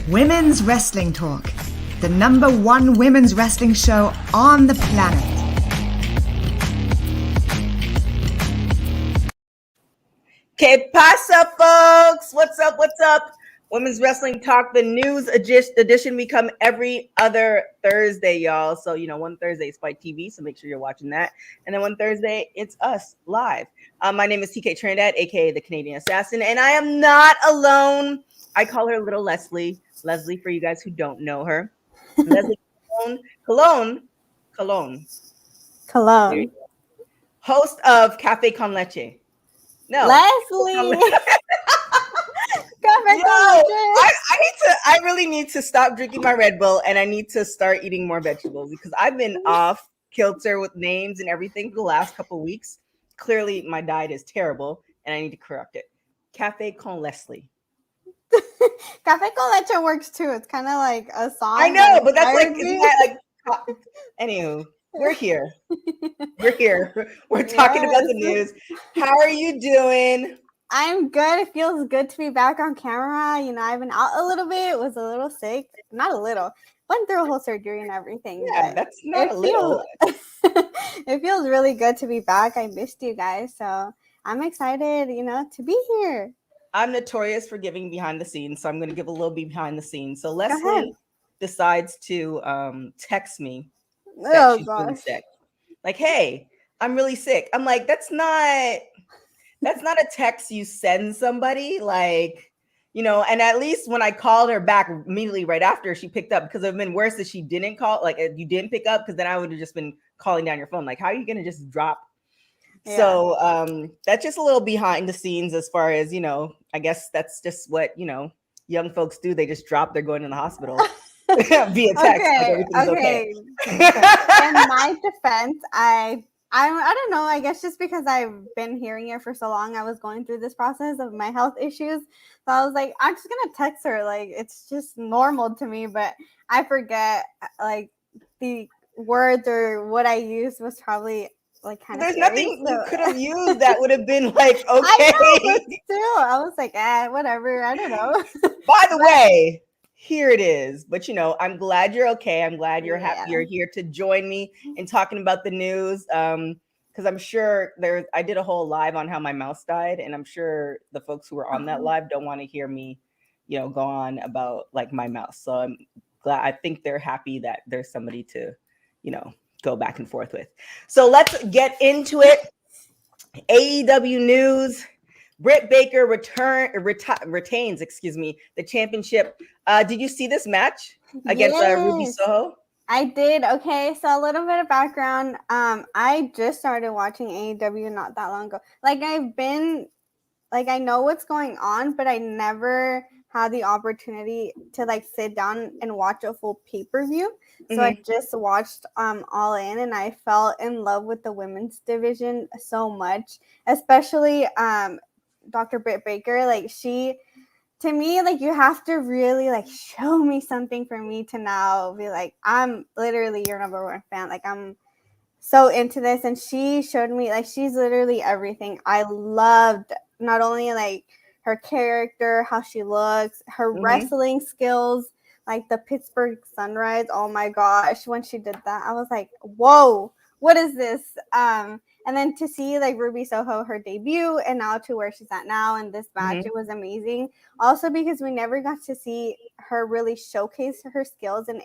Women's Wrestling Talk, the #1 women's wrestling show on the planet. Que pasa, folks? What's up? What's up? Women's Wrestling Talk, the news edition. We come every other Thursday, y'all. So, one Thursday is Spike TV, so make sure you're watching that. And then one Thursday, it's us live. My name is TK Trinidad, aka the Canadian Assassin, and I am not alone. I call her Little Leslie. Leslie, for you guys who don't know her. Leslie Cologne. Host of Cafe Con Leche. No. Leslie. I really need to stop drinking my Red Bull, and I need to start eating more vegetables because I've been off kilter with names and everything for the last couple of weeks. Clearly, my diet is terrible, and I need to correct it. Cafe Con Leslie. Cafe Con Leche works too. It's kind of like a song. I know, but that's like, isn't that like? Anywho, we're here. We're talking about the news. How are you doing? I'm good. It feels good to be back on camera. I've been out a little bit, was a little sick. Not a little. Went through a whole surgery and everything. Yeah, that's not a little. It feels really good to be back. I missed you guys. So I'm excited, to be here. I'm notorious for giving behind the scenes, so I'm going to give a little behind the scenes. So Leslie decides to text me that she's really sick. Like, hey, I'm really sick. I'm like, that's not a text you send somebody, like, and at least when I called her back immediately right after, she picked up, because it would have been worse if she didn't call, like if you didn't pick up, because then I would have just been calling down your phone. Like, how are you going to just drop? Yeah. So that's just a little behind the scenes as far as, I guess that's just what, young folks do. They just drop, they're going to the hospital via text. Okay. In my defense, I don't know. I guess just because I've been hearing it for so long, I was going through this process of my health issues. So I was like, I'm just going to text her. Like, it's just normal to me, but I forget, like, the words or what I used was probably like kind of There's scary, nothing you could have used that would have been like, okay. I know, but still, I was like, whatever. I don't know. By the way, here it is. But I'm glad you're okay. I'm glad you're happy you're here to join me in talking about the news. Because I'm sure I did a whole live on how my mouse died, and I'm sure the folks who were on that live don't want to hear me, go on about like my mouse. So I'm glad. I think they're happy that there's somebody to, go back and forth with. So let's get into it. AEW news. Britt Baker retains, the championship. Did you see this match against Ruby Soho? I did. Okay, so a little bit of background. I just started watching AEW not that long ago. Like, I know what's going on, but I never had the opportunity to like sit down and watch a full pay-per-view. So I just watched All In, and I fell in love with the women's division so much, especially Dr. Britt Baker. Like, to me, like, you have to really like show me something for me to now be like, I'm literally your #1 fan. Like, I'm so into this. And she showed me, like, she's literally everything. I loved not only like her character, how she looks, her wrestling skills, like the Pittsburgh Sunrise. Oh my gosh, when she did that, I was like, whoa, what is this? And then to see like Ruby Soho, her debut, and now to where she's at now in this match, it was amazing. Also because we never got to see her really showcase her skills in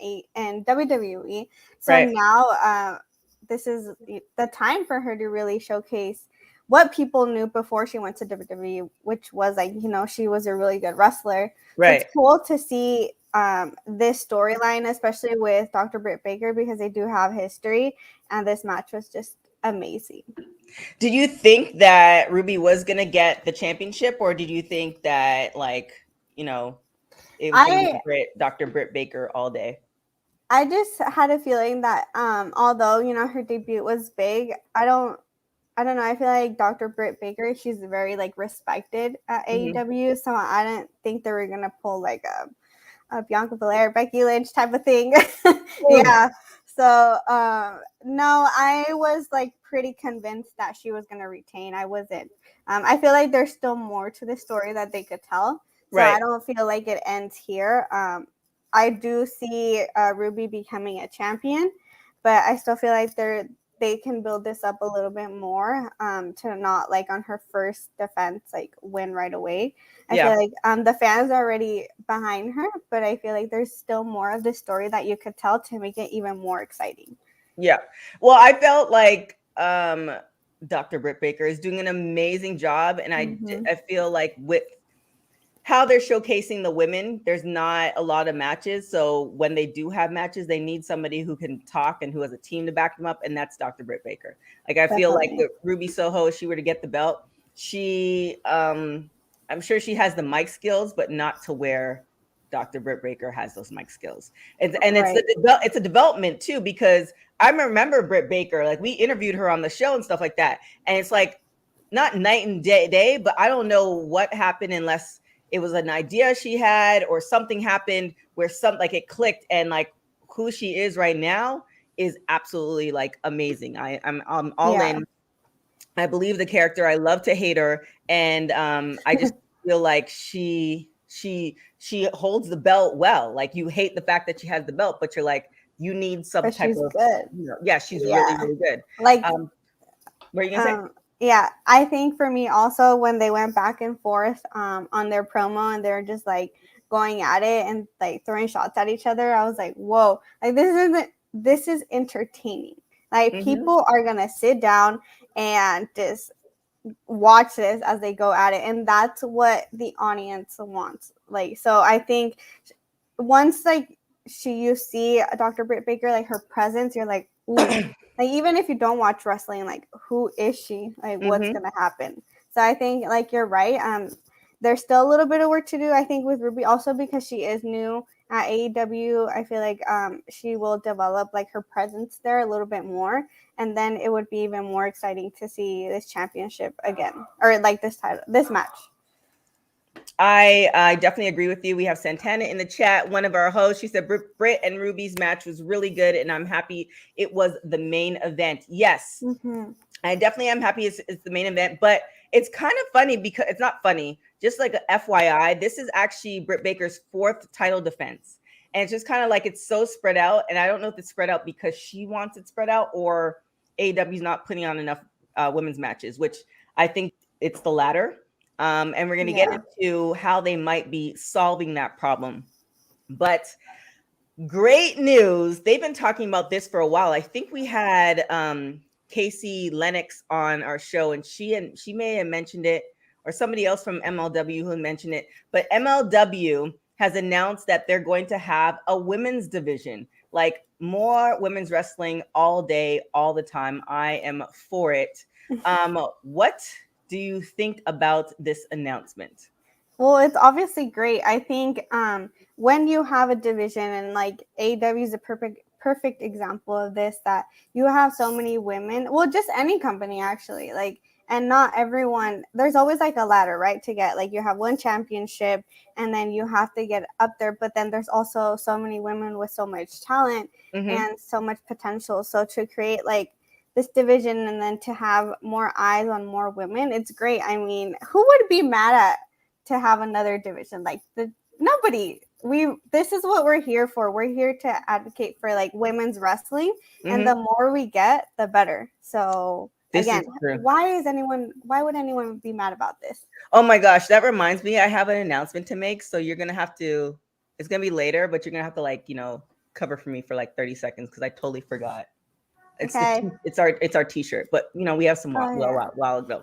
WWE. So now this is the time for her to really showcase what people knew before she went to WWE, which was like, she was a really good wrestler. Right. So it's cool to see this storyline, especially with Dr. Britt Baker, because they do have history, and this match was just amazing. Did you think that Ruby was gonna get the championship, or did you think that, like, it was gonna be Dr. Britt Baker all day? I just had a feeling that although her debut was big, I don't know. I feel like Dr. Britt Baker, she's very like respected at AEW, so I didn't think they were gonna pull like a Bianca Belair, Becky Lynch type of thing. Yeah. So no, I was like pretty convinced that she was gonna retain. I wasn't. I feel like there's still more to the story that they could tell. So I don't feel like it ends here. I do see Ruby becoming a champion, but I still feel like they can build this up a little bit more to not like on her first defense like win right away. I feel like the fans are already behind her, but I feel like there's still more of the story that you could tell to make it even more exciting. Yeah. Well, I felt like Dr. Britt Baker is doing an amazing job, and I feel like with how they're showcasing the women, there's not a lot of matches. So when they do have matches, they need somebody who can talk and who has a team to back them up, and that's Dr. Britt Baker. Like I feel like with Ruby Soho, if she were to get the belt, she I'm sure she has the mic skills, but not to where Dr. Britt Baker has those mic skills. And it's a development too, because I remember Britt Baker, like we interviewed her on the show and stuff like that. And it's like not night and day, but I don't know what happened unless it was an idea she had or something happened where like it clicked, and like who she is right now is absolutely like amazing. I'm all in. I believe the character. I love to hate her. And I just feel like she holds the belt well. Like you hate the fact that she has the belt, but you're like, you need some type of good. She's really, really good. Like what are you gonna say? Yeah, I think for me also when they went back and forth on their promo and they're just like going at it and like throwing shots at each other, I was like, whoa, like this is entertaining. Like people are gonna sit down and just watch this as they go at it, and that's what the audience wants. Like, so I think once like you see Dr. Britt Baker, like her presence, you're like, ooh. Like even if you don't watch wrestling, like who is she? Like what's gonna happen? So I think like you're right. There's still a little bit of work to do, I think, with Ruby, also because she is new at AEW. I feel like she will develop like her presence there a little bit more, and then it would be even more exciting to see this championship again, or like this match. I definitely agree with you. We have Santana in the chat, one of our hosts. She said Britt and Ruby's match was really good, and I'm happy it was the main event. Yes, I definitely am happy it's the main event, but it's kind of funny because it's not funny. Just like a FYI, this is actually Britt Baker's 4th title defense, and it's just kind of like it's so spread out. And I don't know if it's spread out because she wants it spread out or AEW's not putting on enough women's matches, which I think it's the latter. And we're going to get into how they might be solving that problem. But great news. They've been talking about this for a while. I think we had Casey Lennox on our show, and she may have mentioned it, or somebody else from MLW who mentioned it. But MLW has announced that they're going to have a women's division, like more women's wrestling all day, all the time. I am for it. What do you think about this announcement? Well, it's obviously great. I think when you have a division, and like AEW is a perfect example of this, that you have so many women, well, just any company actually, like, and not everyone, there's always like a ladder, right, to get, like, you have one championship and then you have to get up there, but then there's also so many women with so much talent and so much potential. So to create like this division and then to have more eyes on more women, it's great. I mean, who would be mad at to have another division? Like nobody. This is what we're here for. We're here to advocate for like women's wrestling, and the more we get, the better. So again, why would anyone be mad about this? Oh my gosh, that reminds me, I have an announcement to make. So you're gonna have to, it's gonna be later, but you're gonna have to like, cover for me for like 30 seconds because I totally forgot. It's our t-shirt, but we have some while ago.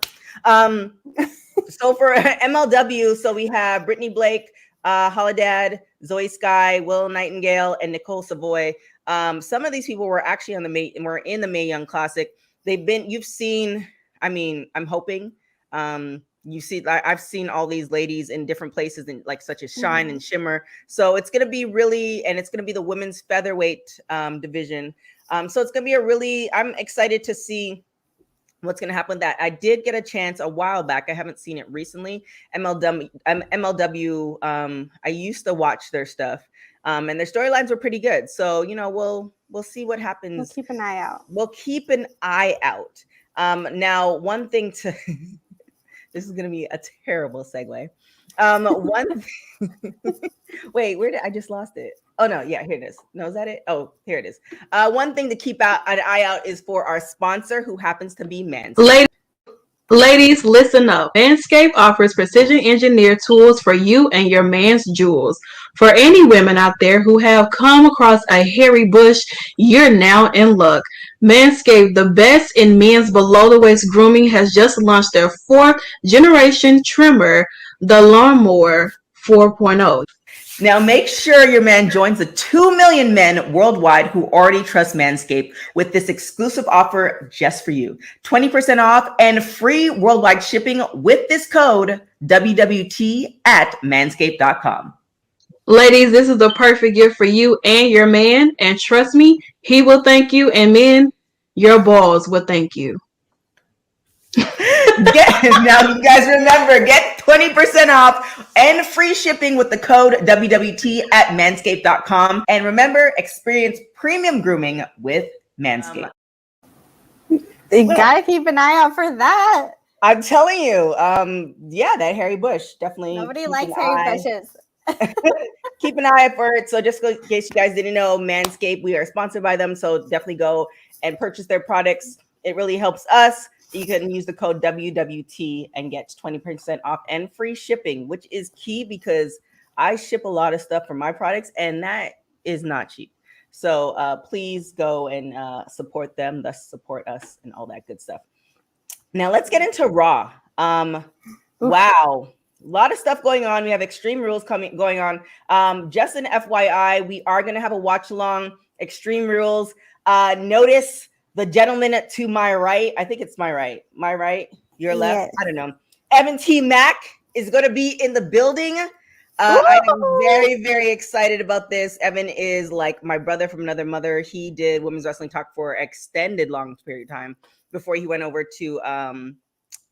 So for MLW, so we have Brittany Blake, Holiday, Zoe Sky, Will Nightingale, and Nicole Savoy. Some of these people were actually were in the Mae Young Classic. You've seen, I'm hoping, you see, I've seen all these ladies in different places, in like such as Shine and Shimmer. So it's going to be it's going to be the women's featherweight division. So it's going to be I'm excited to see what's going to happen with that. I did get a chance a while back. I haven't seen it recently. MLW, I used to watch their stuff, and their storylines were pretty good. So, we'll see what happens. We'll keep an eye out. Now, one thing This is gonna be a terrible segue. One wait, where did I just lost it? Oh no, yeah, here it is. No, is that it? Oh, here it is. One thing to keep an eye out is for our sponsor, who happens to be Manscaped. Ladies, listen up. Manscaped offers precision engineered tools for you and your man's jewels. For any women out there who have come across a hairy bush, you're now in luck. Manscaped, the best in men's below the waist grooming, has just launched their 4th generation trimmer, the Lawnmower 4.0. Now make sure your man joins the 2 million men worldwide who already trust Manscaped with this exclusive offer just for you. 20% off and free worldwide shipping with this code WWT at manscaped.com. Ladies, this is the perfect gift for you and your man. And trust me, he will thank you. And men, your balls will thank you. Now you guys remember, get 20% off and free shipping with the code WWT at manscaped.com. And remember, experience premium grooming with Manscaped. You gotta keep an eye out for that. I'm telling you, yeah, that hairy bush, definitely. Nobody likes hairy bushes. Keep an eye out for it. So just in case you guys didn't know, Manscaped, we are sponsored by them. So definitely go and purchase their products. It really helps us. You can use the code WWT and get 20% off and free shipping, which is key because I ship a lot of stuff for my products and that is not cheap. So please go and support them, thus support us and all that good stuff. Now let's get into Raw. Wow. A lot of stuff going on. We have Extreme Rules going on. Just an FYI, we are going to have a watch along Extreme Rules. Notice the gentleman to my right. I think it's my right. My right? Your left? Yes. I don't know. Evan T. Mack is going to be in the building. I am very, very excited about this. Evan is like my brother from another mother. He did Women's Wrestling Talk for an extended long period of time before he went over to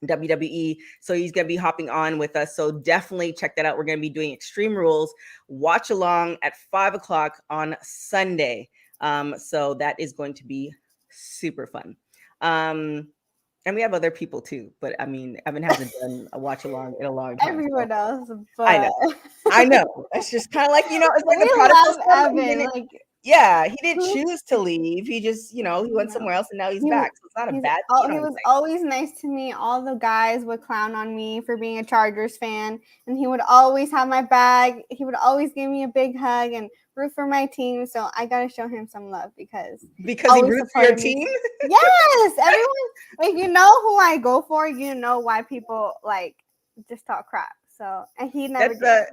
WWE. So he's going to be hopping on with us. So definitely check that out. We're going to be doing Extreme Rules watch along at 5:00 on Sunday. So that is going to be super fun. And we have other people too, but I mean, Evan hasn't done a watch along in a long time. Everyone else, but I know. It's just kind of like, you know, it's like we love Evan. Like, yeah, he didn't choose to leave. He just, you know, he went somewhere else and now he's back. So it's not a bad thing. He was always nice to me. All the guys would clown on me for being a Chargers fan, and he would always have my bag. He would always give me a big hug and root for my team. So I gotta show him some love because he roots for your team. Yes, everyone. Like, you know who I go for. You know why people like just talk crap. So, and he never did.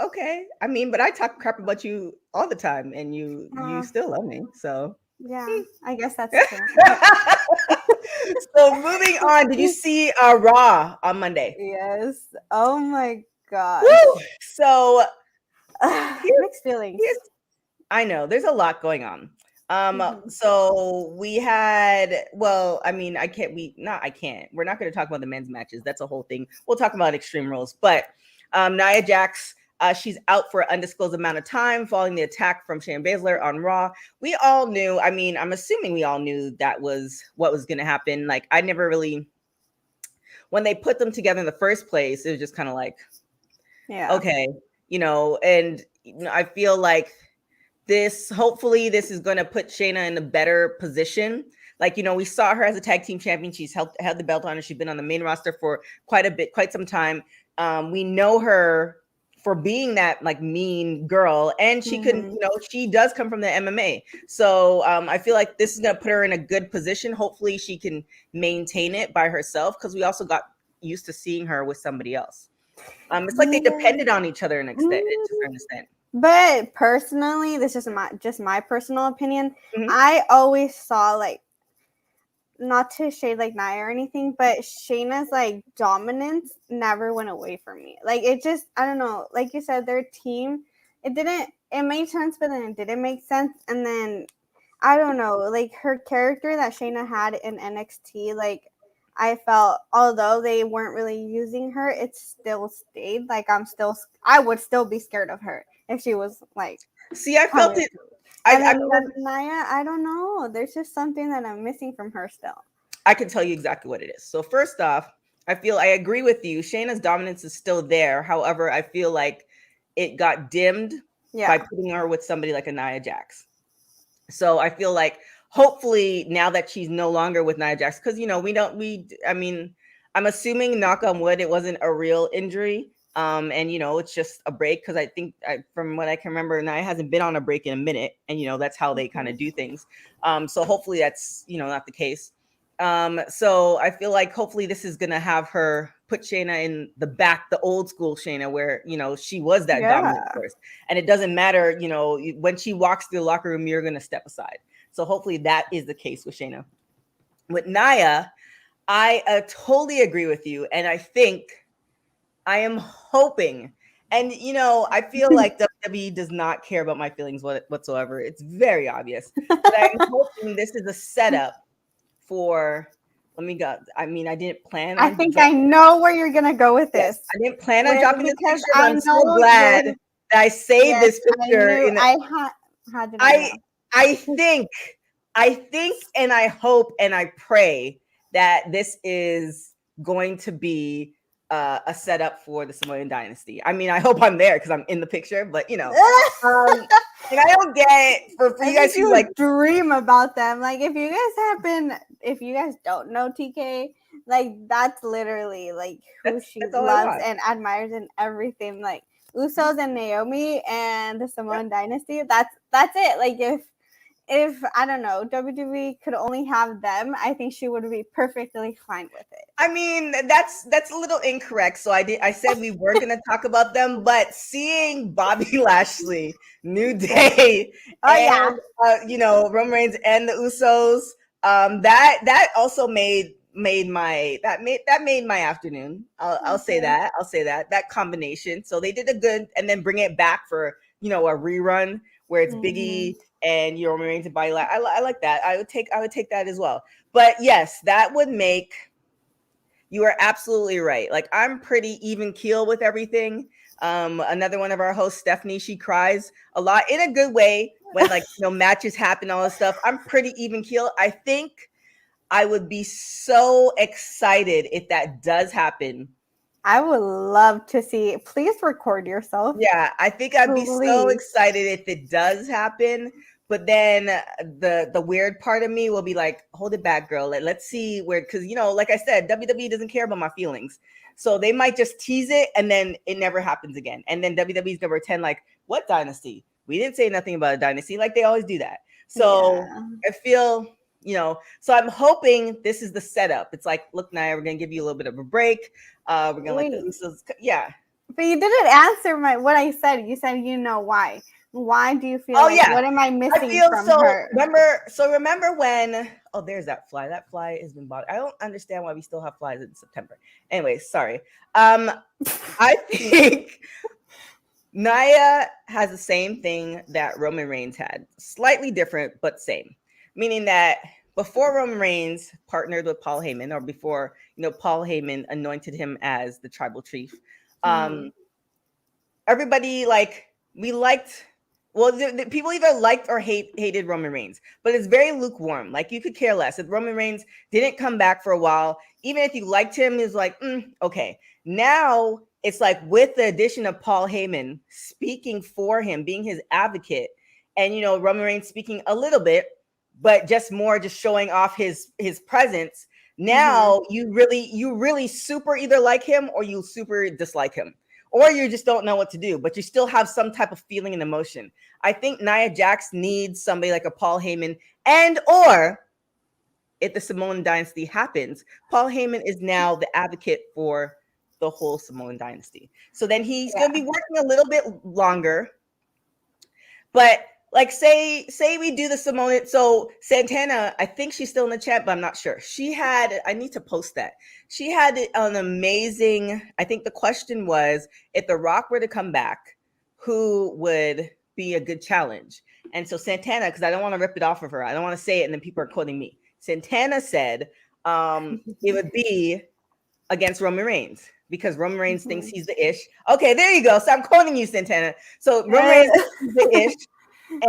Okay. I mean, but I talk crap about you all the time and you still love me. So yeah, I guess that's true. So moving on, did you see Raw on Monday? Yes. Oh my God. Woo! So mixed feelings. I know there's a lot going on. So we had, well, I mean, we're not going to talk about the men's matches. That's a whole thing. We'll talk about Extreme Rules, but Nia Jax, she's out for an undisclosed amount of time following the attack from Shayna Baszler on Raw. We all knew, I mean, I'm assuming we all knew that was what was going to happen. Like, I never really, when they put them together in the first place, it was just kind of like, yeah, okay, you know, and I feel like hopefully this is going to put Shayna in a better position. Like, you know, we saw her as a tag team champion. She's had the belt on and she's been on the main roster for quite some time. We know her for being that like mean girl, and she can, you know, she does come from the MMA. So I feel like this is going to put her in a good position. Hopefully she can maintain it by herself, because we also got used to seeing her with somebody else. It's like they depended on each other to an extent. But personally, this is just my personal opinion. I always saw, like, not to shade like Nia or anything, but Shayna's like dominance never went away from me. Like, it just, I don't know. Like you said, their team, it made sense, but then it didn't make sense. And then I don't know, like her character that Shayna had in NXT, like I felt, although they weren't really using her, it still stayed. Like I would still be scared of her if she was like. See, I felt it. Nia, I don't know. There's just something that I'm missing from her still. I can tell you exactly what it is. So first off, I agree with you. Shayna's dominance is still there. However, I feel like it got dimmed by putting her with somebody like a Nia Jax. So I feel like hopefully now that she's no longer with Nia Jax, because I'm assuming, knock on wood, it wasn't a real injury. And it's just a break, because I think from what I can remember, Nia hasn't been on a break in a minute, and that's how they kind of do things. So hopefully that's not the case. So I feel like hopefully this is gonna have her put Shayna in the old school Shayna, where she was that dominant force, and it doesn't matter, when she walks through the locker room, you're gonna step aside. So hopefully that is the case with Shayna. With Nia, I totally agree with you, and I am hoping, and I feel like WWE does not care about my feelings whatsoever. It's very obvious, but I'm hoping this is a setup for. Let me go. I didn't plan. I think I know where you're gonna go with this. I didn't plan on dropping this picture, but I'm so glad that I saved this picture. I think, and I hope, and I pray that this is going to be a setup for the Samoan Dynasty. I hope I'm there because I'm in the picture, but and I don't get for you guys who like dream about them. Like if you guys don't know TK, like that's literally like who she loves and admires and everything. Like Usos and Naomi and the Samoan Dynasty. That's it. Like if I don't know, WWE could only have them, I think she would be perfectly fine with it. That's a little incorrect. So I said we were gonna talk about them, but seeing Bobby Lashley, New Day, Roman Reigns and the Usos, that also made my afternoon. I'll say that combination. So they did a good, and then bring it back for a rerun where it's Biggie and Roman Reigns and Bobby Lashley. I like that. I would take that as well. But yes, that would make. You are absolutely right. Like I'm pretty even keel with everything. Another one of our hosts, Stephanie, she cries a lot in a good way when matches happen, all this stuff. I'm pretty even keel. I think I would be so excited if that does happen. I would love to see it. Please record yourself. Yeah, I think I'd be so excited if it does happen. But then the weird part of me will be like, hold it back, girl. Let's see where, because like I said, WWE doesn't care about my feelings. So they might just tease it and then it never happens again. And then WWE's gonna pretend like, what dynasty? We didn't say nothing about a dynasty, like they always do that. So I feel, so I'm hoping this is the setup. It's like, look, Nia, we're gonna give you a little bit of a break. We're gonna let the Usos, But you didn't answer what I said. You said why. Why do you feel what am I missing from her? Remember when there's that fly. That fly has been bothering. I don't understand why we still have flies in September. Anyway, sorry. I think Nia has the same thing that Roman Reigns had. Slightly different, but same. Meaning that before Roman Reigns partnered with Paul Heyman, or before Paul Heyman anointed him as the tribal chief, everybody we liked. Well, the people either liked or hated Roman Reigns, but it's very lukewarm. Like you could care less. If Roman Reigns didn't come back for a while, even if you liked him, it's like, okay. Now it's like with the addition of Paul Heyman speaking for him, being his advocate, and Roman Reigns speaking a little bit, but just showing off his presence. Now you really super either like him or you super dislike him. Or you just don't know what to do, but you still have some type of feeling and emotion. I think Nia Jax needs somebody like a Paul Heyman, or if the Samoan Dynasty happens, Paul Heyman is now the advocate for the whole Samoan Dynasty. So then he's going to be working a little bit longer. But say we do the Samoan. So Santana, I think she's still in the chat, but I'm not sure. I need to post that. She had an amazing, I think the question was, if The Rock were to come back, who would be a good challenge? And so Santana, because I don't want to rip it off of her, I don't want to say it and then people are quoting me. Santana said it would be against Roman Reigns, because Roman Reigns thinks he's the ish. Okay, there you go. So I'm quoting you, Santana. So Roman Reigns is the ish.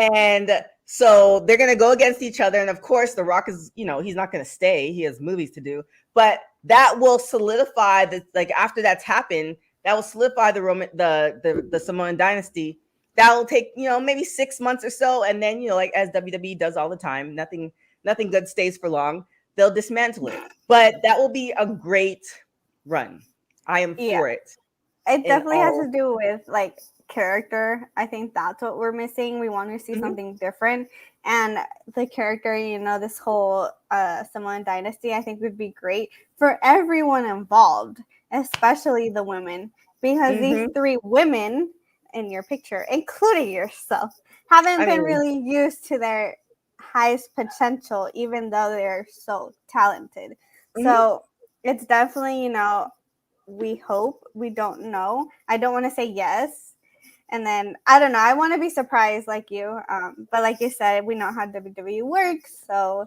And so they're going to go against each other. And of course, The Rock is, he's not going to stay. He has movies to do. But that will solidify the, like, after that's happened, that will solidify the Samoan dynasty. That will take, maybe 6 months or so, and then, like as WWE does all the time, nothing good stays for long. They'll dismantle it, but that will be a great run. I am for it. It definitely has to do with like character. I think that's what we're missing. We want to see something different, and the character, this whole Samoan dynasty, I think would be great for everyone involved, especially the women, because these 3 women in your picture, including yourself, haven't been really used to their highest potential, even though they're so talented. So it's definitely, we hope, we don't know. I don't want to say yes. And then, I don't know. I want to be surprised like you. But like you said, we know how WWE works. So,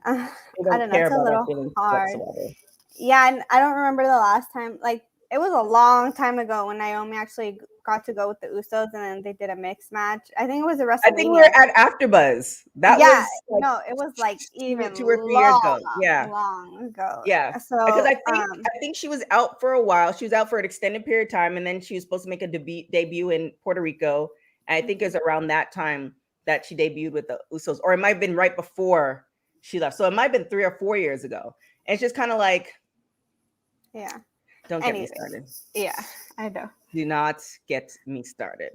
I don't know. It's a little hard. Whatsoever. Yeah, and I don't remember the last time. Like, it was a long time ago when Naomi actually got to go with the Usos, and then they did a mixed match. I think it was a WrestleMania. I think we were at AfterBuzz. That was like, no, it was like even 2 or 3 years ago. Yeah, long ago. Yeah, so because I think she was out for a while. She was out for an extended period of time, and then she was supposed to make a debut in Puerto Rico. And I think it was around that time that she debuted with the Usos, or it might have been right before she left. So it might have been 3 or 4 years ago. And it's just kind of like, don't get me started. Yeah, I know. Do not get me started.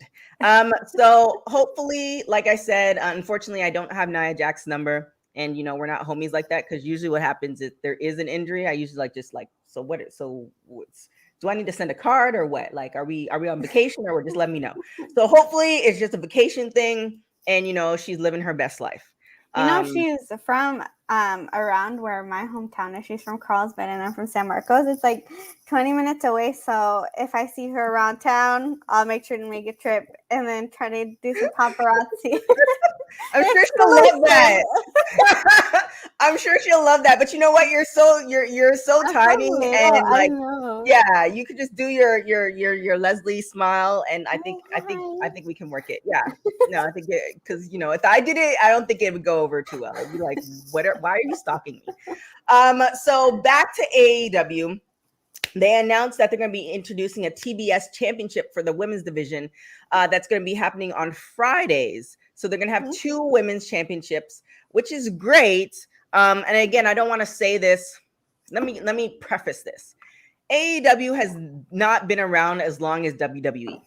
So hopefully, like I said, unfortunately, I don't have Nia Jax's number, and we're not homies like that, because usually what happens is there is an injury. I usually do I need to send a card or what? Like, are we on vacation, or just let me know? So hopefully it's just a vacation thing, and she's living her best life. She's from around where my hometown is. She's from Carlsbad, and I'm from San Marcos. It's like 20 minutes away. So if I see her around town, I'll make sure to make a trip and then try to do some paparazzi. I'm sure she'll love that. I'm sure she'll love that. But you know what? You're so tiny, and like, yeah, you could just do your Leslie smile, and I think we can work it. Yeah, no, I think because if I did it, I don't think it would go over too well. I'd be like, why are you stalking me? So back to AEW. They announced that they're going to be introducing a TBS championship for the women's division that's going to be happening on Fridays. So they're going to have 2 women's championships, which is great. And again, I don't want to say this. Let me preface this. AEW has not been around as long as WWE.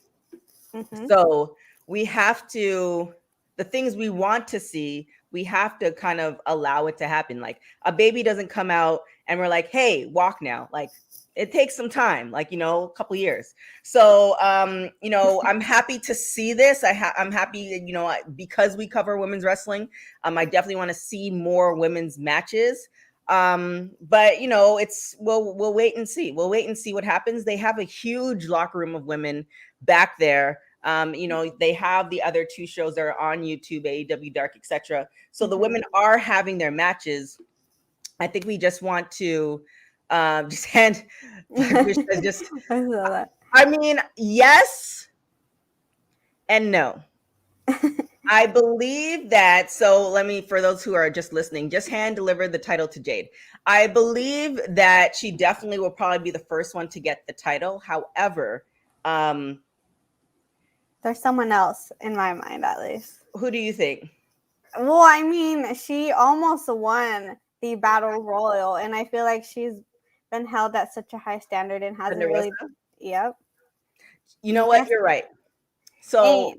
So we have to, the things we want to see, we have to kind of allow it to happen. Like, a baby doesn't come out and we're like, hey, walk now. Like, it takes some time, like, a couple years. So, I'm happy to see this. I'm happy, because we cover women's wrestling. I definitely want to see more women's matches. But we'll wait and see. We'll wait and see what happens. They have a huge locker room of women back there. They have the other 2 shows that are on YouTube, AEW Dark, etc. So the women are having their matches. I think we just want to just hand. I mean, yes and no. I believe that. So for those who are just listening, just hand deliver the title to Jade. I believe that she definitely will probably be the first one to get the title. However, there's someone else in my mind, at least. Who do you think? Well, I mean, she almost won the Battle Royal, and I feel like she's been held at such a high standard and hasn't really. Yep. You know what? You're right. So and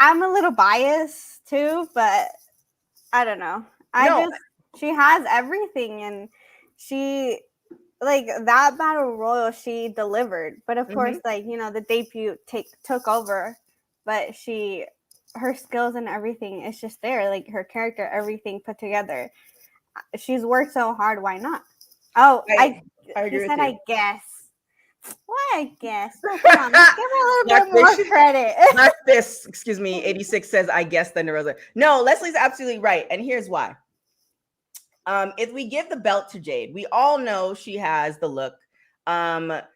I'm a little biased too, but I don't know. She has everything, and she, like, that Battle Royal, she delivered. But of course, like, the debut took over, but her skills and everything is just there. Like, her character, everything put together. She's worked so hard. Why not? Oh, I agree with you. I guess. Why I guess? Oh, come on, let's give her a little bit more credit. Black Fist, 86 says, I guess Thunder Rosa. No, Leslie's absolutely right. And here's why. If we give the belt to Jade, we all know she has the look.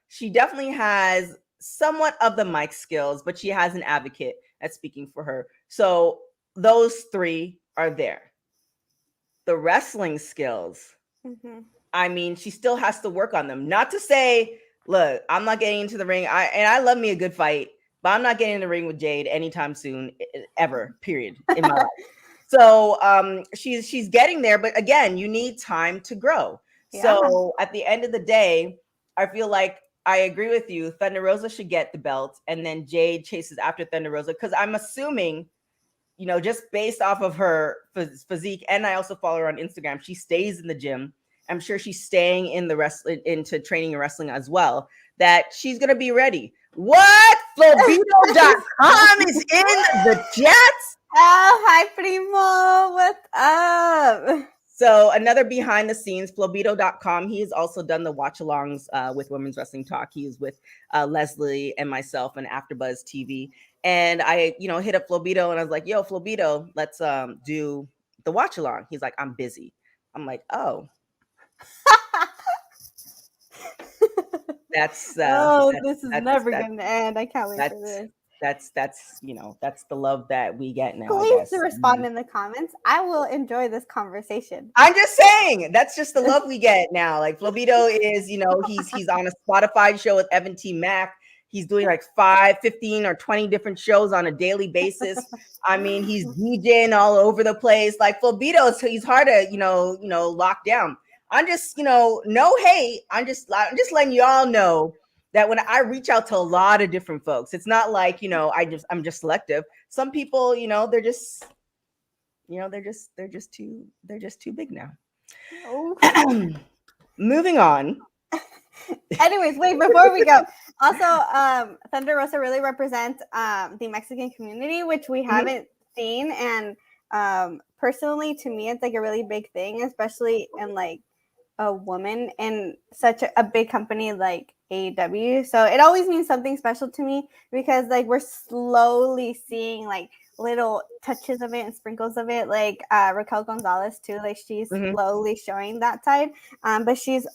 She definitely has somewhat of the mic skills, but she has an advocate that's speaking for her. So those 3 are there. The wrestling skills, I mean, she still has to work on them. Not to say, look, I'm not getting into the ring. I love me a good fight, but I'm not getting in the ring with Jade anytime soon, ever, period, in my life. So she's getting there, but again, you need time to grow. Yeah. So at the end of the day, I feel like I agree with you. Thunder Rosa should get the belt, and then Jade chases after Thunder Rosa, because I'm assuming, you know, just based off of her physique, and I also follow her on Instagram, she stays in the gym. I'm sure she's staying in the wrestling, into training and wrestling as well, that she's gonna be ready. What? Flobito.com is in the chat. Oh, hi, Primo. What's up? So another behind the scenes, Flobito.com. He has also done the watch alongs with Women's Wrestling Talk. He is with Leslie and myself and AfterBuzz TV. And I, you know, hit up Flobito and I was like, yo, Flobito, let's do the watch along. He's like, I'm busy. I'm like, oh. This is never going to end. I can't wait for this. That's you know, that's the love that we get now. Please respond in the comments. I will enjoy this conversation. I'm just saying, that's just the love we get now. Like, Flobito is, you know, he's on a Spotify show with Evan T. Mack. He's doing like 5, 15, or 20 different shows on a daily basis. I mean, he's DJing all over the place. Like, Flobito, so he's hard to, you know, lock down. I'm just, you know, no hate. I'm just letting y'all know that when I reach out to a lot of different folks, it's not like, you know, I'm just selective. Some people, you know, they're just too big now. Oh. Moving on. Anyways, wait, before we go, also Thunder Rosa really represents the Mexican community, which we haven't seen, and personally, to me, it's like a really big thing, especially in like a woman in such a big company like AEW. So it always means something special to me, because like we're slowly seeing like little touches of it and sprinkles of it, like Raquel Gonzalez too, like she's slowly showing that side, but she's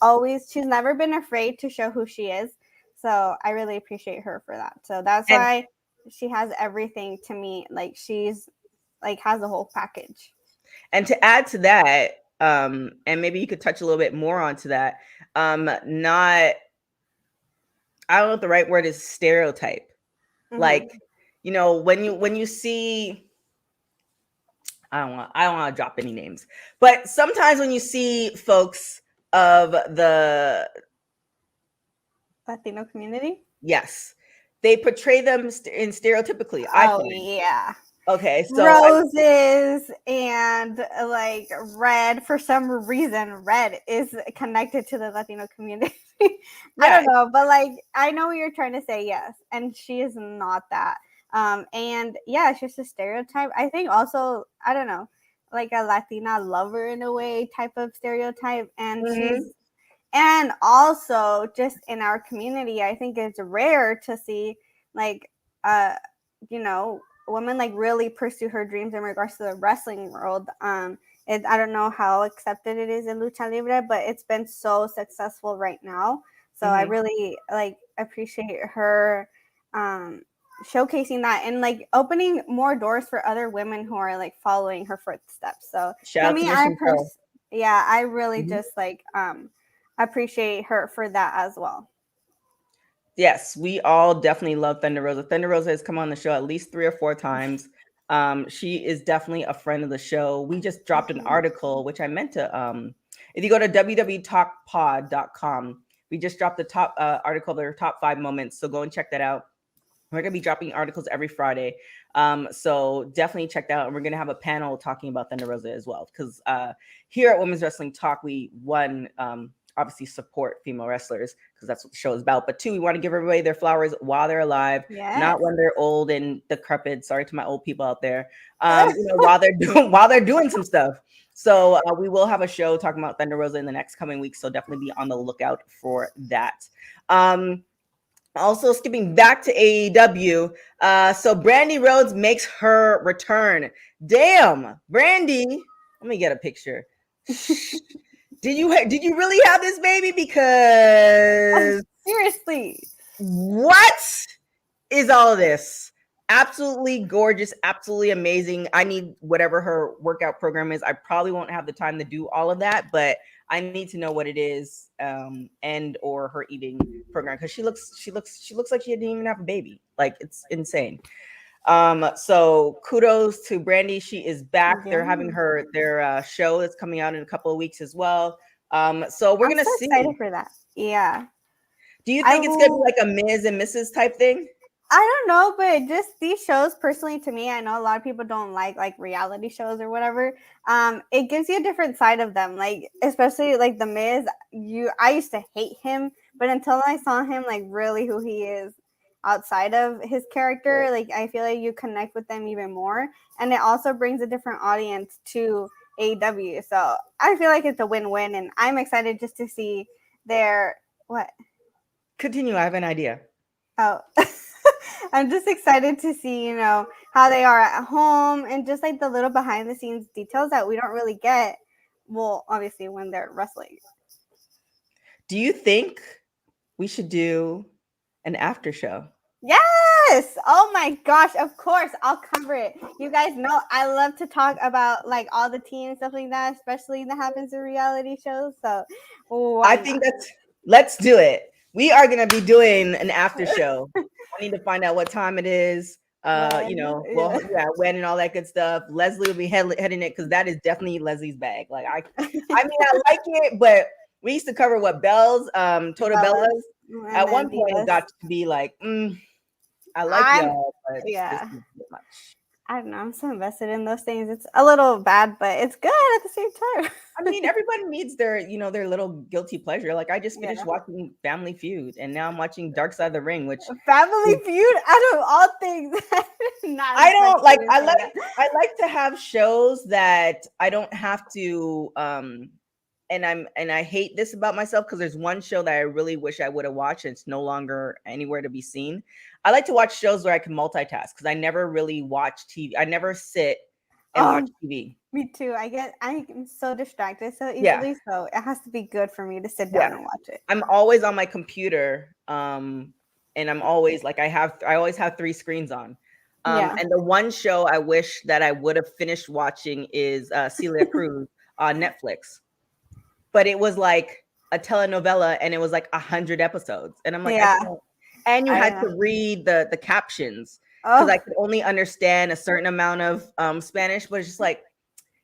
never been afraid to show who she is. So I really appreciate her for that. So that's why she has everything to me. Like she's like has the whole package. And to add to that, and maybe you could touch a little bit more onto that, not, I don't know if the right word is stereotype. Like, you know, when you see, I don't want to drop any names, but sometimes when you see folks of the Latino community, yes, they portray them in stereotypically. Yeah. Okay, so roses and like red, for some reason, red is connected to the Latino community. I don't know, but like I know what you're trying to say, yes, and she is not that. And yeah, it's just a stereotype. I think also, I don't know, like a Latina lover in a way type of stereotype, and and also just in our community, I think it's rare to see like you know, women like really pursue her dreams in regards to the wrestling world. I don't know how accepted it is in lucha libre, but it's been so successful right now. So I really like appreciate her showcasing that and like opening more doors for other women who are like following her footsteps. So to me, I really just like appreciate her for that as well. Yes, we all definitely love Thunder Rosa. Thunder Rosa has come on the show at least 3 or 4 times. She is definitely a friend of the show. We just dropped an article, which I meant to, if you go to www.talkpod.com, we just dropped the top article, their top 5 moments. So go and check that out. We're going to be dropping articles every Friday. So definitely check that out. And we're going to have a panel talking about Thunder Rosa as well. Because here at Women's Wrestling Talk, we obviously support female wrestlers because that's what the show is about. But 2, we want to give everybody their flowers while they're alive, not when they're old and decrepit. Sorry to my old people out there. You know, while they're doing some stuff. So we will have a show talking about Thunder Rosa in the next coming weeks. So definitely be on the lookout for that. Also skipping back to AEW. So Brandy Rhodes makes her return. Damn, Brandy. Let me get a picture. Did you really have this baby? Because seriously, what is all of this? absolutely gorgeous, absolutely amazing. I need whatever her workout program is. I probably won't have the time to do all of that, but I need to know what it is, and or her eating program, because she looks like she didn't even have a baby. Like, it's insane. So kudos to Brandy. She is back. They're having their show that's coming out in a couple of weeks as well. So we're I'm gonna so see. excited for that. Yeah. Do you think it's gonna be like a Ms. and Mrs. type thing? I don't know, but just these shows, personally, to me, I know a lot of people don't like reality shows or whatever. It gives you a different side of them, like especially like the Miz. I used to hate him, but until I saw him like really who he is outside of his character, like I feel like you connect with them even more, and it also brings a different audience to AEW. So I feel like it's a win-win, and I'm excited just to see their what. Continue. I have an idea. Oh. I'm just excited to see, how they are at home and just like the little behind the scenes details that we don't really get. Well, obviously when they're wrestling. Do you think we should do an after show? Yes! Oh my gosh, of course, I'll cover it. You guys know I love to talk about like all the tea and stuff like that, especially that happens in reality shows. So I think let's do it. We are gonna be doing an after show. I need to find out what time it is. When and all that good stuff. Leslie will be heading it, because that is definitely Leslie's bag. Like I mean, I like it, but we used to cover Belle's, Toto Bella's. At one point, it got to be like, I like y'all, but yeah. this is too much. I don't know. I'm so invested in those things. It's a little bad, but it's good at the same time. I mean, everybody needs their little guilty pleasure. Like, I just finished watching Family Feud, and now I'm watching Dark Side of the Ring, which Family Feud, out of all things. I don't like. I like to have shows that I don't have to. And I hate this about myself, because there's one show that I really wish I would have watched, and it's no longer anywhere to be seen. I like to watch shows where I can multitask, because I never really watch TV. I never sit and watch TV. Me too. I'm so distracted so easily, so it has to be good for me to sit down and watch it. I'm always on my computer, and I'm always like I always have 3 screens on. And the one show I wish that I would have finished watching is Celia Cruz on Netflix. But it was like a telenovela, and it was like 100 episodes. And I'm like, and you had to read the captions, because I could only understand a certain amount of Spanish, but it's just like,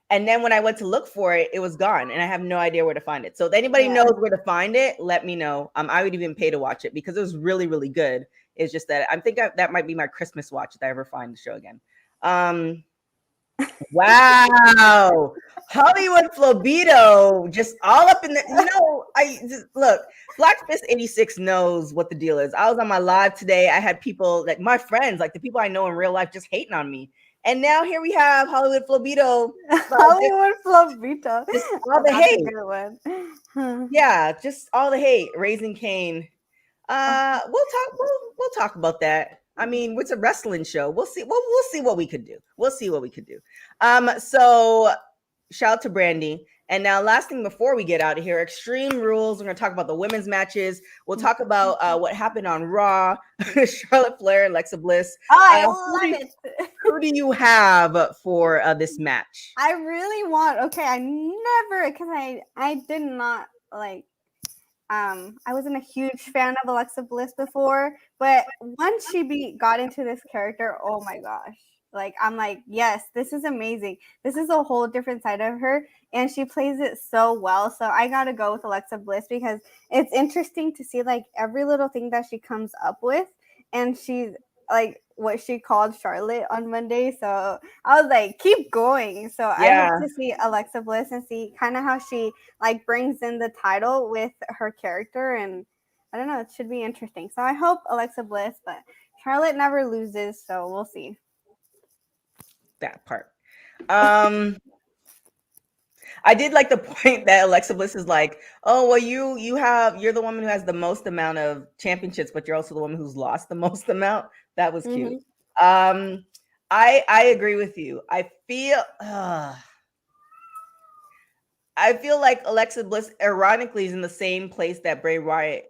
and then when I went to look for it, it was gone, and I have no idea where to find it. So if anybody knows where to find it, let me know. I would even pay to watch it, because it was really, really good. It's just that I think that might be my Christmas watch if I ever find the show again. Wow, Hollywood Flobito, just all up in the, I just look, Black Fist 86 knows what the deal is. I was on my live today. I had people, like my friends, like the people I know in real life, just hating on me. And now here we have Hollywood Flobito. Hollywood Flobito. All the hate. Yeah, just all the hate. Raising Cain. We'll talk about that. I mean, it's a wrestling show. We'll see. We'll see what we could do. So shout out to Brandy. And now, last thing before we get out of here, Extreme Rules. We're going to talk about the women's matches. We'll talk about what happened on Raw. Charlotte Flair, Alexa Bliss. I love it. Who do you have for this match? I really want. Okay, I never, because I did not like. I wasn't a huge fan of Alexa Bliss before, but once she got into this character, oh my gosh. Like, I'm like, yes, this is amazing. This is a whole different side of her, and she plays it so well. So I got to go with Alexa Bliss, because it's interesting to see like every little thing that she comes up with, and she's like what she called Charlotte on Monday. So I was like, keep going. So I hope to see Alexa Bliss and see kind of how she like brings in the title with her character. And I don't know, it should be interesting. So I hope Alexa Bliss, but Charlotte never loses. So we'll see. That part. I did like the point that Alexa Bliss is like, oh, well, you're the woman who has the most amount of championships, but you're also the woman who's lost the most amount. That was cute. I agree with you. I feel like Alexa Bliss, ironically, is in the same place that Bray Wyatt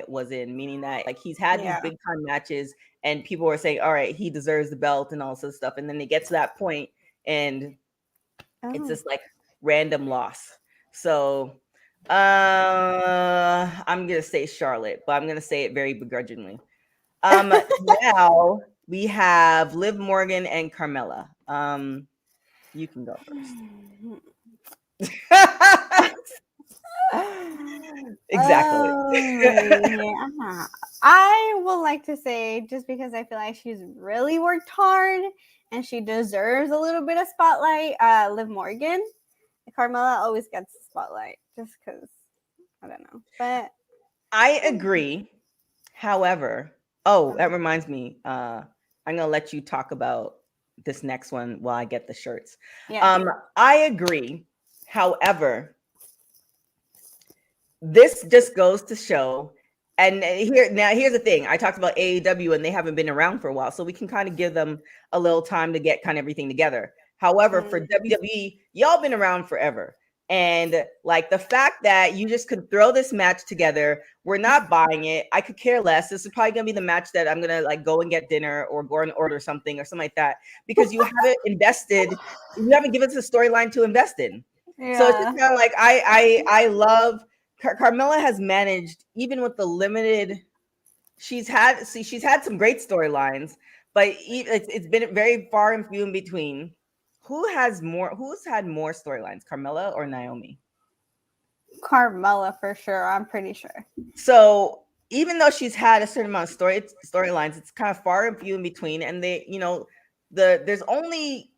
was in, meaning that like he's had these big time matches and people were saying, all right, he deserves the belt and all this stuff. And then they get to that point and it's just like random loss. So I'm gonna say Charlotte, but I'm gonna say it very begrudgingly. Now we have Liv Morgan and Carmella. You can go first. Exactly. Yeah. I would like to say, just because I feel like she's really worked hard and she deserves a little bit of spotlight, Liv Morgan. Carmella always gets the spotlight just because, I don't know. But I agree. However, that reminds me. I'm gonna let you talk about this next one while I get the shirts. yeah. I agree. However, this just goes to show, and here's the thing. I talked about AEW and they haven't been around for a while, so we can kind of give them a little time to get kind of everything together. However, for WWE, y'all been around forever. And like the fact that you just could throw this match together, we're not buying it. I could care less. This is probably gonna be the match that I'm gonna like go and get dinner or go and order something or something like that, because you haven't invested, you haven't given us a storyline to invest in. Yeah. So it's just kind of like I love Carmella has managed, even with the limited she's had some great storylines, but it's been very far and few in between. Who's had more storylines, Carmella or Naomi? Carmella for sure. I'm pretty sure. So even though she's had a certain amount of storylines, it's kind of far and few in between. And they, there's only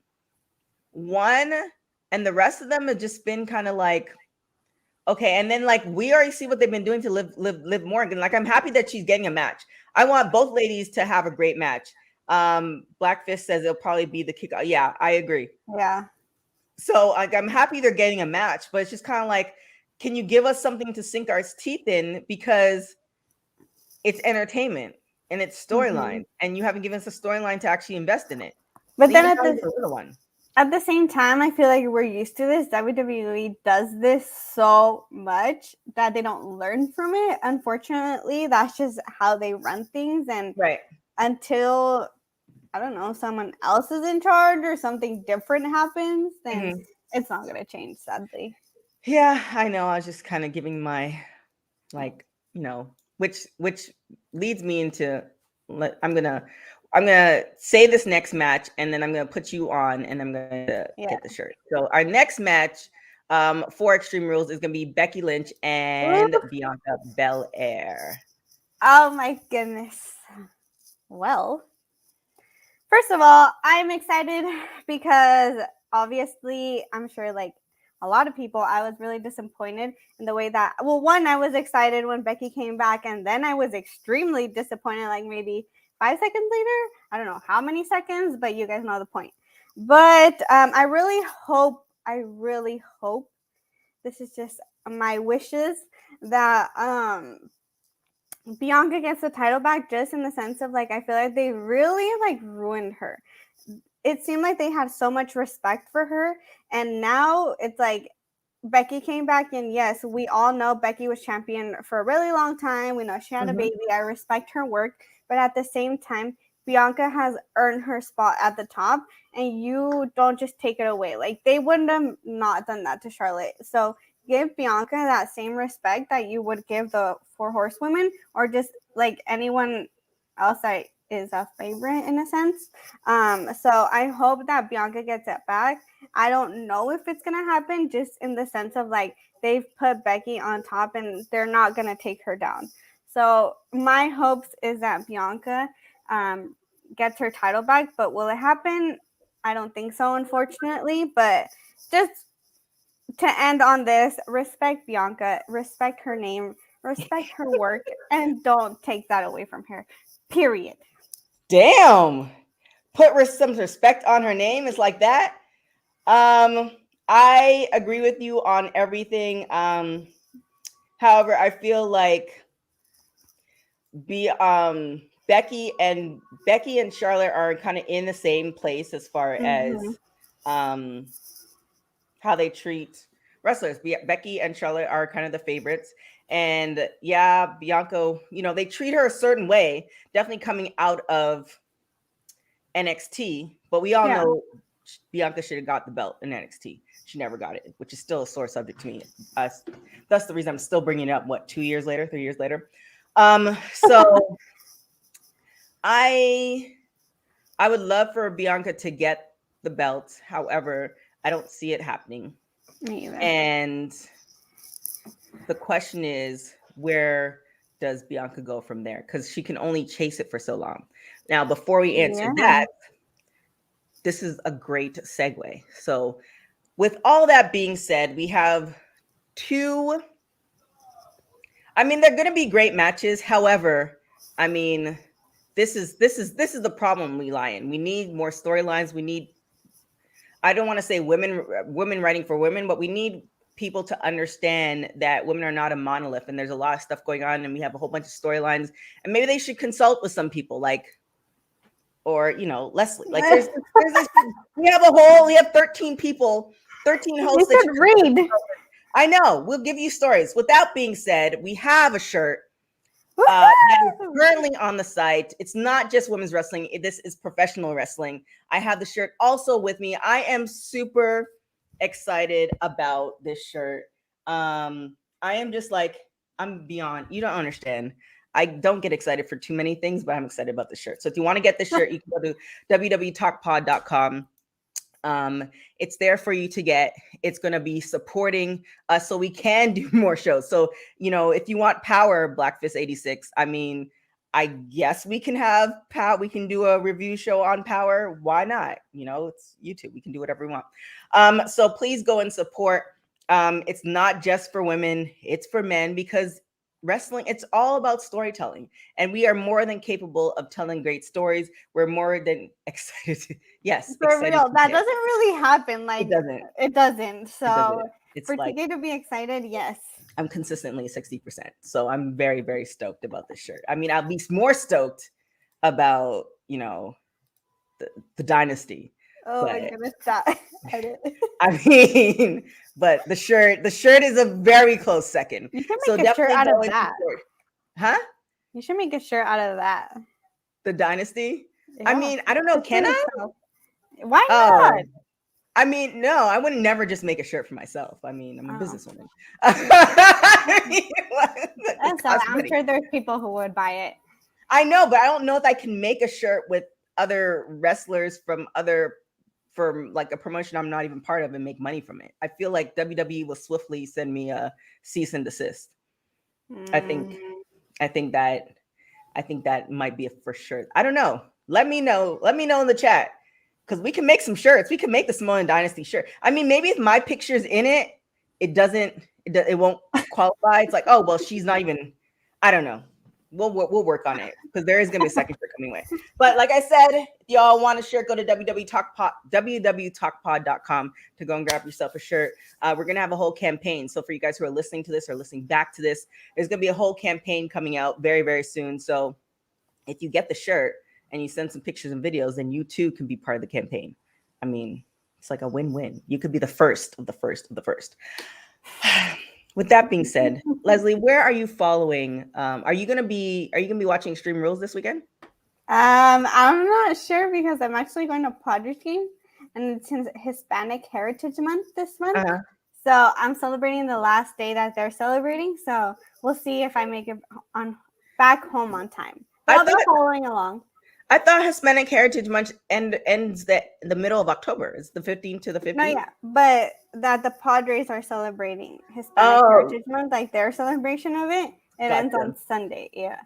one, and the rest of them have just been kind of like, okay. And then like we already see what they've been doing to Liv Morgan. Like I'm happy that she's getting a match. I want both ladies to have a great match. Black Fist says it'll probably be the kickoff. Yeah, I agree. Yeah. So like I'm happy they're getting a match, but it's just kind of like, can you give us something to sink our teeth in, because it's entertainment and it's storyline, and you haven't given us a storyline to actually invest in it. But so then at the same time, I feel like we're used to this. WWE does this so much that they don't learn from it. Unfortunately, that's just how they run things. And until, I don't know, someone else is in charge or something different happens, then it's not going to change, sadly. Yeah, I know. I was just kind of giving my, which leads me into, I'm gonna say this next match, and then I'm gonna put you on, and I'm gonna get the shirt. So our next match for Extreme Rules is gonna be Becky Lynch and Bianca Belair. Oh my goodness. Well, first of all, I'm excited because obviously I'm sure like a lot of people, I was really disappointed in the way that, well, one, I was excited when Becky came back, and then I was extremely disappointed, like maybe 5 seconds later. I don't know how many seconds, but you guys know the point. But I really hope, this is just my wishes, that Bianca gets the title back, just in the sense of like, I feel like they really like ruined her. It seemed like they had so much respect for her, and now it's like Becky came back, and yes, we all know Becky was champion for a really long time. We know she had a baby. I respect her work, but at the same time, Bianca has earned her spot at the top, and you don't just take it away. Like, they wouldn't have not done that to Charlotte. So give Bianca that same respect that you would give the 4 horsewomen, or just like anyone else that is a favorite in a sense. So I hope that Bianca gets it back. I don't know if it's gonna happen, just in the sense of like they've put Becky on top and they're not gonna take her down. So my hopes is that Bianca gets her title back, but will it happen? I don't think so, unfortunately. But just to end on this, respect Bianca, respect her name, respect her work, and don't take that away from her. Period. Damn. Put some respect on her name. It's like that. I agree with you on everything. However, I feel like Becky and Charlotte are kind of in the same place as far as how they treat wrestlers. Becky and Charlotte are kind of the favorites, And yeah, Bianca, they treat her a certain way, definitely coming out of NXT, but we all know Bianca should have got the belt in NXT. She never got it, which is still a sore subject to me. That's the reason I'm still bringing it up. What, 3 years later? So I would love for Bianca to get the belt. However, I don't see it happening. Me either. And the question is, where does Bianca go from there? Because she can only chase it for so long. Now, before we answer that, this is a great segue. So with all that being said, we have two. I mean, they're going to be great matches. However, I mean, this is the problem we lie in. We need more storylines. We need, I don't want to say women writing for women, but we need people to understand that women are not a monolith, and there's a lot of stuff going on, and we have a whole bunch of storylines, and maybe they should consult with some people or Leslie. Like there's we have 13 people, 13 hosts. You should read. I know. We'll give you stories. With that being said, we have a shirt that is currently on the site. It's not just women's wrestling. This is professional wrestling. I have the shirt also with me. I am super excited about this shirt. I am just like, I'm beyond. You don't understand. I don't get excited for too many things, but I'm excited about the shirt. So if you want to get the shirt, you can go to www.talkpod.com. It's there for you to get. It's going to be supporting us so we can do more shows. So, if you want power, Black Fist 86, I mean, I guess we can have power. We can do a review show on power. Why not? It's YouTube. We can do whatever we want. So please go and support. It's not just for women. It's for men, because wrestling, it's all about storytelling, and we are more than capable of telling great stories. We're more than excited. Yes, for real. That doesn't really happen. Like it doesn't. So it's for TK to be excited, yes. I'm consistently 60%. So I'm very, very stoked about this shirt. I mean, at least more stoked about, the dynasty. Oh my goodness, that I mean, but the shirt is a very close second. You should make a shirt out of that. Huh? You should make a shirt out of that. The dynasty? Yeah. I mean, I don't know. Can I? Why not? I mean, no, I would never just make a shirt for myself. I mean, I'm a businesswoman. I'm sure there's people who would buy it. I know, but I don't know if I can make a shirt with other wrestlers from like a promotion I'm not even part of and make money from it. I feel like WWE will swiftly send me a cease and desist. I think that might be a for sure. I don't know. Let me know in the chat, because we can make some shirts. We can make the Samoan Dynasty shirt. I mean, maybe if my picture's in it, it won't qualify. It's like, oh well, she's not even. I don't know. We'll work on it, because there is gonna be a second shirt coming away. But like I said, if y'all want a shirt, go to www.talkpod.com to go and grab yourself a shirt. We're gonna have a whole campaign. So for you guys who are listening to this or listening back to this, there's gonna be a whole campaign coming out very, very soon. So if you get the shirt and you send some pictures and videos, then you too can be part of the campaign. I mean, it's like a win-win. You could be the first of the first of the first. With that being said, Leslie, where are you following? Are you gonna be watching Extreme Rules this weekend? I'm not sure, because I'm actually going to Padres game, and it's Hispanic Heritage Month this month. Uh-huh. So I'm celebrating the last day that they're celebrating. So we'll see if I make it back home on time. But I'll be following along. I thought Hispanic Heritage Month ends the middle of October. It's the 15th to the 15th. No, yeah, but that the Padres are celebrating Hispanic Heritage Month, like their celebration of it. It ends on Sunday. Yeah.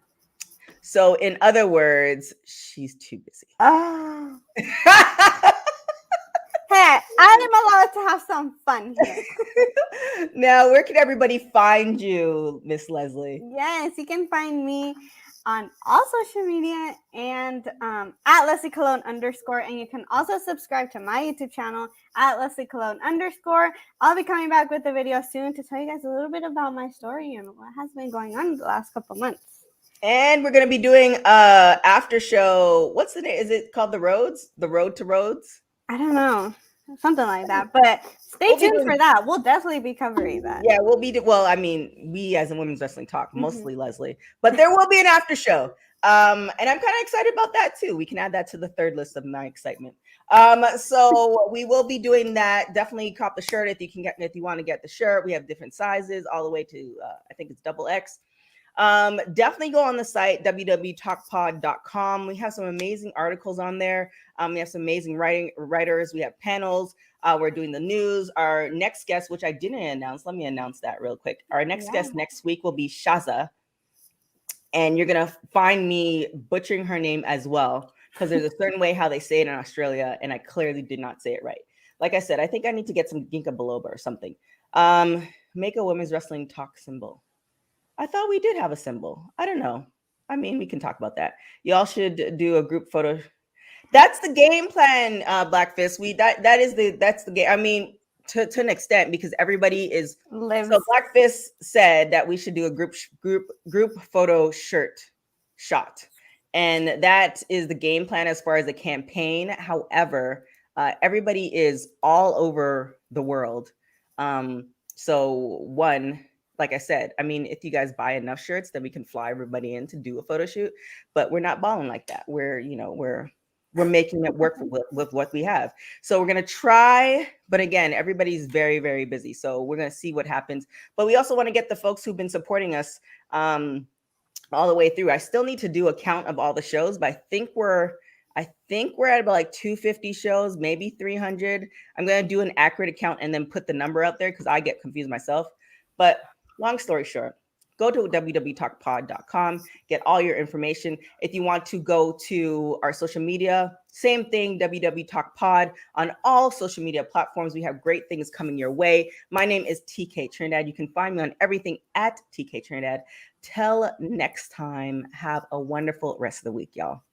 So in other words, she's too busy. Oh. Hey, I'm allowed to have some fun here. Now, where can everybody find you, Miss Leslie? Yes, you can find me on all social media and at Leslie Cologne _ and you can also subscribe to my YouTube channel at Leslie Cologne _ I'll be coming back with a video soon to tell you guys a little bit about my story and what has been going on the last couple months. And we're going to be doing after show. What's the name? Is it called The Road to Rhodes? I don't know. something like that. But stay tuned for that. We'll definitely be covering that. Yeah, we'll be. Well, I mean, we as in Women's Wrestling Talk, mostly Leslie, but there will be an after show. And I'm kind of excited about that too. We can add that to the third list of my excitement. So we will be doing that. Definitely cop the shirt if you want to get the shirt. We have different sizes, all the way to I think it's XXX. Definitely go on the site www.talkpod.com. We have some amazing articles on there. We have some amazing writers. We have panels. We're doing the news. Our next guest, which I didn't announce, let me announce that real quick. Our next guest next week will be Shaza. And you're going to find me butchering her name as well, because there's a certain way how they say it in Australia, and I clearly did not say it right. Like I said, I think I need to get some ginkgo biloba or something. Make a Women's Wrestling Talk symbol. I thought we did have a symbol. I don't know. I mean, we can talk about that. Y'all should do a group photo. That's the game plan, Black Fist. That's the game. I mean, to an extent, because everybody is so Black Fist said that we should do a group photo shot. And that is the game plan as far as the campaign. However, everybody is all over the world. So like I said, I mean, if you guys buy enough shirts, then we can fly everybody in to do a photo shoot. But we're not balling like that. We're making it work with what we have. So we're going to try. But again, everybody's very, very busy. So we're going to see what happens. But we also want to get the folks who've been supporting us all the way through. I still need to do a count of all the shows, but I think we're at about like 250 shows, maybe 300. I'm going to do an accurate count and then put the number out there because I get confused myself. But long story short, go to www.talkpod.com, get all your information. If you want to go to our social media, same thing, www.talkpod on all social media platforms. We have great things coming your way. My name is TK Trinidad. You can find me on everything at TK Trinidad. Till next time, have a wonderful rest of the week, y'all.